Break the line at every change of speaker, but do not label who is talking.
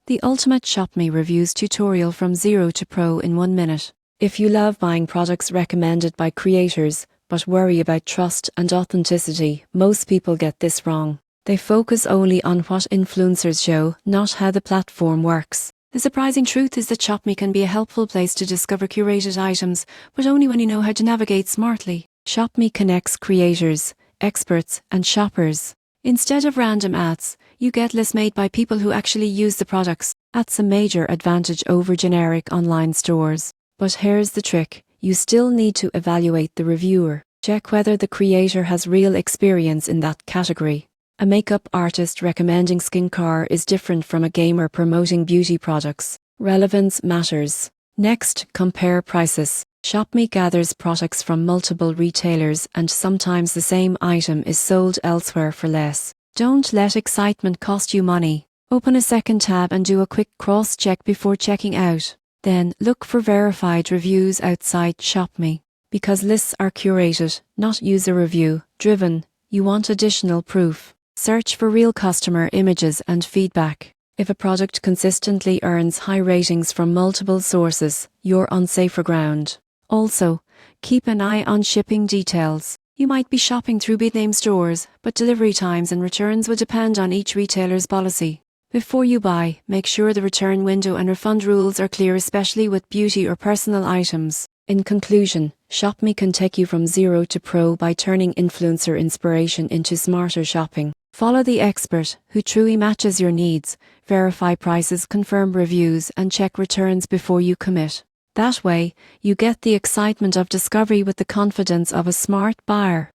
the ultimate ShopMy reviews tutorial from zero to pro in 1 minute. If you love buying products recommended by creators, but worry about trust and authenticity, most people get this wrong. They focus only on what influencers show, not how the platform works. The surprising truth is that ShopMy can be a helpful place to discover curated items, but only when you know how to navigate smartly. ShopMy connects creators, experts, and shoppers. Instead of random ads, you get lists made by people who actually use the products. That's a major advantage over generic online stores. But here's the trick. You still need to evaluate the reviewer. Check whether the creator has real experience in that category. A makeup artist recommending skincare is different from a gamer promoting beauty products. Relevance matters. Next, compare prices. ShopMy gathers products from multiple retailers, and sometimes the same item is sold elsewhere for less. Don't let excitement cost you money. Open a second tab and do a quick cross-check before checking out. Then look for verified reviews outside ShopMy. Because lists are curated, not user review driven, you want additional proof. Search for real customer images and feedback. If a product consistently earns high ratings from multiple sources, you're on safer ground. Also, keep an eye on shipping details. You might be shopping through big-name stores, but delivery times and returns will depend on each retailer's policy. Before you buy, make sure the return window and refund rules are clear, especially with beauty or personal items. In conclusion, ShopMy can take you from zero to pro by turning influencer inspiration into smarter shopping. Follow the expert who truly matches your needs, verify prices, confirm reviews, and check returns before you commit. That way, you get the excitement of discovery with the confidence of a smart buyer.